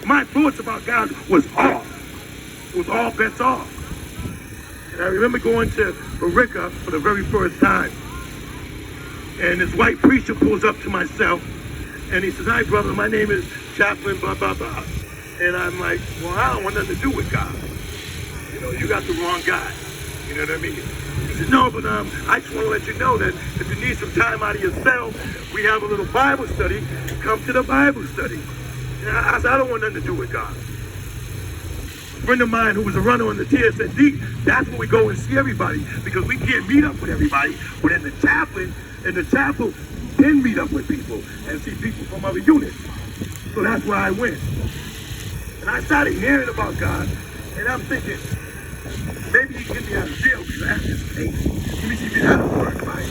My thoughts about God was off. It was all bets off. And I remember going to Barica for the very first time. And this white preacher pulls up to my cell and he says, "Hi, brother, my name is Chaplain, blah, blah, blah." And I'm like, "Well, I don't want nothing to do with God. You know, you got the wrong guy." You know what I mean? He said, "No, but I just want to let you know that if you need some time out of your cell, we have a little Bible study. Come to the Bible study." And I said, "I don't want nothing to do with God." A friend of mine who was a runner on the TSND, that's where we go and see everybody because we can't meet up with everybody. But in the chapel can meet up with people and see people from other units. So that's where I went. And I started hearing about God, and I'm thinking, maybe he get me out of jail because I have this case. Let me see if that'll work, right?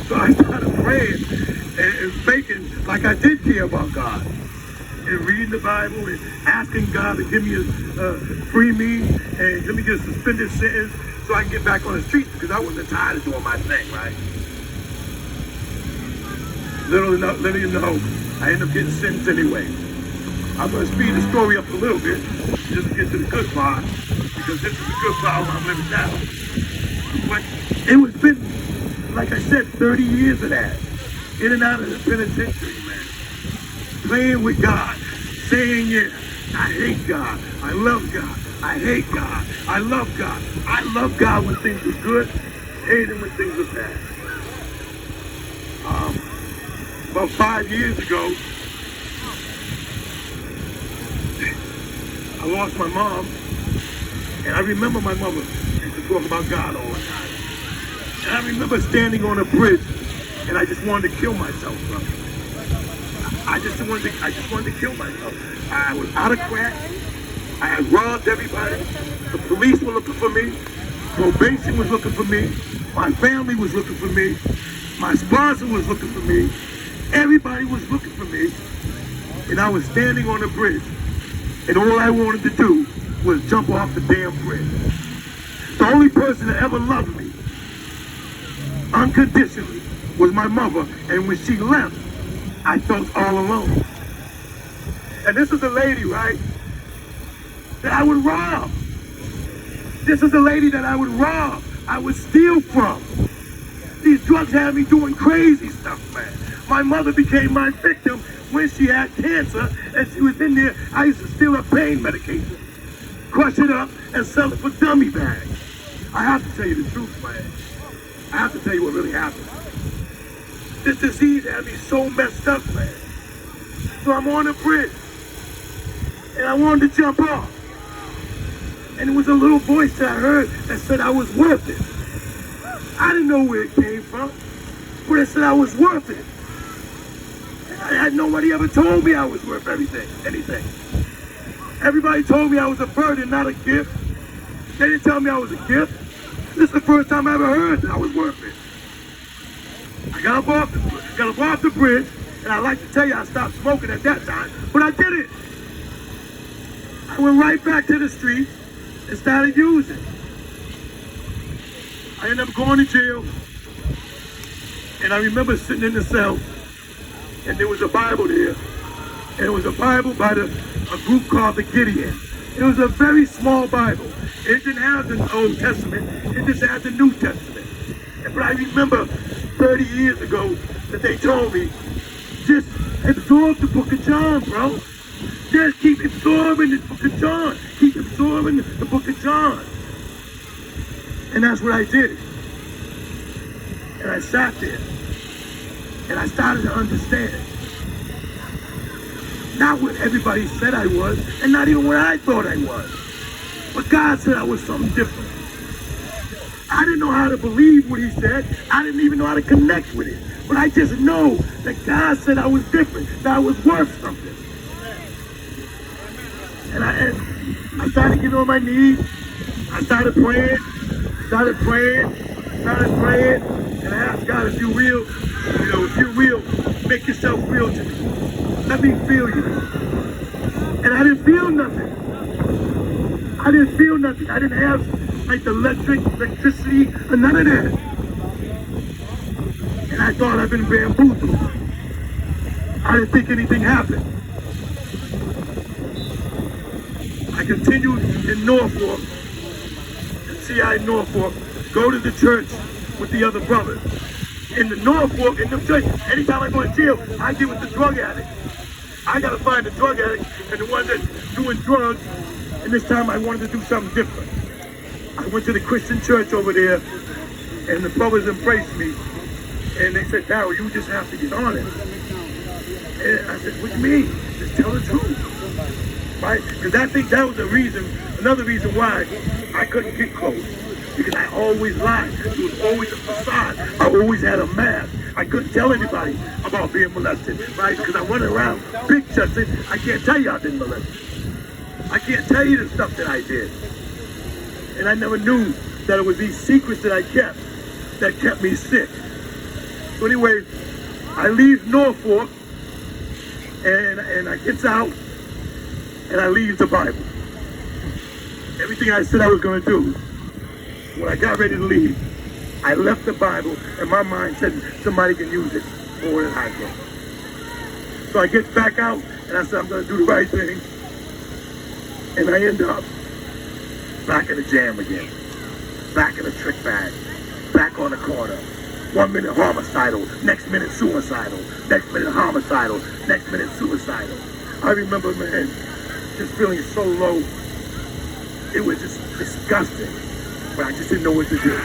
So I started praying and faking like I did care about God. And reading the Bible and asking God to give me free me and let me get a suspended sentence so I can get back on the streets because I wasn't tired of doing my thing, right? Little you know, I ended up getting sentenced anyway. I'm going to speed the story up a little bit just to get to the good part because this is the good part where I'm living now. But it was been, like I said, 30 years of that. In and out of the penitentiary, man. Playing with God, saying, yeah, I hate God, I love God, I hate God, I love God. I love God when things are good, hate him when things are bad. About 5 years ago, I lost my mom, and I remember my mother used to talk about God all the time. And I remember standing on a bridge, and I just wanted to kill myself, brother. I just wanted to kill myself. I was out of crack. I had robbed everybody. The police were looking for me. Probation was looking for me. My family was looking for me. My sponsor was looking for me. Everybody was looking for me. And I was standing on a bridge. And all I wanted to do was jump off the damn bridge. The only person that ever loved me unconditionally was my mother. And when she left, I felt all alone. And this is a lady, right, that I would rob. This is a lady that I would rob. I would steal from. These drugs had me doing crazy stuff, man. My mother became my victim when she had cancer and she was in there. I used to steal her pain medication, crush it up, and sell it for dummy bags. I have to tell you the truth, man. I have to tell you what really happened. This disease had me so messed up, man. So I'm on a bridge, and I wanted to jump off. And it was a little voice that I heard that said I was worth it. I didn't know where it came from, but it said I was worth it. And I had nobody ever told me I was worth anything. Everybody told me I was a burden, not a gift. They didn't tell me I was a gift. This is the first time I ever heard that I was worth it. I got up off the bridge, and I like to tell you I stopped smoking at that time, but I didn't. I went right back to the street and started using. I ended up going to jail, and I remember sitting in the cell, and there was a Bible there, and it was a Bible by a group called the Gideons. It was a very small Bible. It didn't have the Old Testament, it just had the New Testament. But I remember 30 years ago that they told me, just absorb the book of John, bro. Just keep absorbing the book of John. Keep absorbing the book of John. And that's what I did. And I sat there. And I started to understand. Not what everybody said I was, and not even what I thought I was. But God said I was something different. I didn't know how to believe what he said. I didn't even know how to connect with it. But I just know that God said I was different, that I was worth something. And I started getting on my knees. I started praying, and I asked God, if you're real, if you're real, make yourself real to me. Let me feel you. And I didn't feel nothing. I didn't have like the electricity, or none of that. And I thought I'd been bamboozled. I didn't think anything happened. I continued in Norfolk, CI Norfolk, go to the church with the other brothers. In the Norfolk, in the church, anytime I go to jail, I get with the drug addict. I gotta find the drug addict and the one that's doing drugs, and this time I wanted to do something different. I went to the Christian church over there, and the brothers embraced me, and they said, Darryl, you just have to get on it. And I said, what do you mean? Just tell the truth, right? Because I think that was the reason, another reason why I couldn't get close. Because I always lied. It was always a facade. I always had a mask. I couldn't tell anybody about being molested, right? Because I went around big church saying, I can't tell you I've been molested. I can't tell you the stuff that I did. And I never knew that it was these secrets that I kept that kept me sick. So anyway, I leave Norfolk and I get out and I leave the Bible. Everything I said I was going to do. When I got ready to leave, I left the Bible and my mind said somebody can use it more than I can. So I get back out and I said I'm going to do the right thing. And I end up back in the jam again. Back in the trick bag. Back on the corner. 1 minute homicidal, next minute suicidal, next minute homicidal, next minute suicidal. I remember, man, just feeling so low. It was just disgusting. But I just didn't know what to do.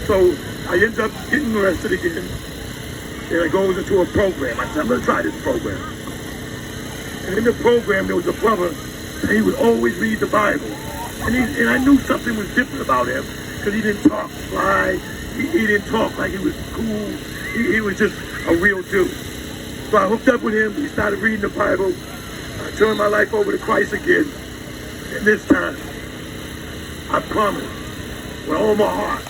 So I ended up getting arrested again. And I go into a program. I said, I'm going to try this program. And in the program, there was a brother, and he would always read the Bible. And I knew something was different about him, because he didn't talk sly. He didn't talk like he was cool. He was just a real dude. So I hooked up with him. We started reading the Bible. I turned my life over to Christ again. And this time, I promised with all my heart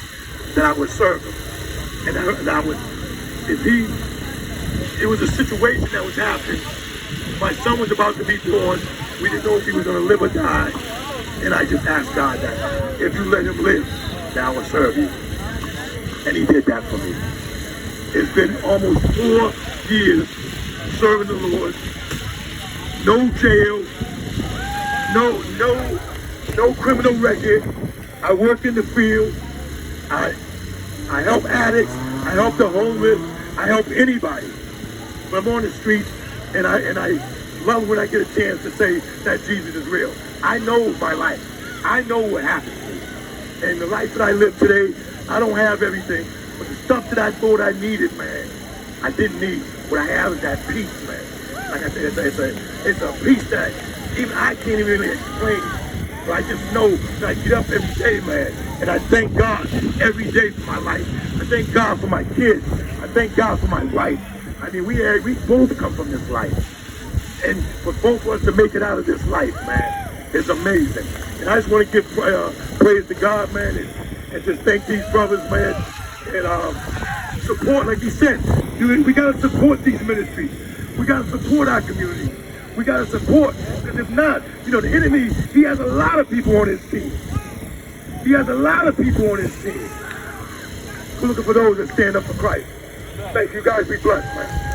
that I would serve him. And I would, it was a situation that was happening. My son was about to be born. We didn't know if he was going to live or die. And I just asked God that if you let him live, that I will serve you. And he did that for me. It's been almost 4 years serving the Lord. No jail. No criminal record. I work in the field. I help addicts. I help the homeless. I help anybody. But I'm on the streets, and I love when I get a chance to say that Jesus is real. I know my life. I know what happened to me. And the life that I live today, I don't have everything. But the stuff that I thought I needed, man, I didn't need. What I have is that peace, man. Like I said, it's a peace that even I can't even really explain. But I just know that I get up every day, man, and I thank God every day for my life. I thank God for my kids. I thank God for my wife. I mean, we both come from this life. And for both of us to make it out of this life, man, is amazing. And I just want to give praise to God, man, and just thank these brothers, man, and support, like he said. We got to support these ministries. We got to support our community. We got to support, because if not, the enemy, he has a lot of people on his team. He has a lot of people on his team. We're looking for those that stand up for Christ. Thank you guys. Be blessed, man.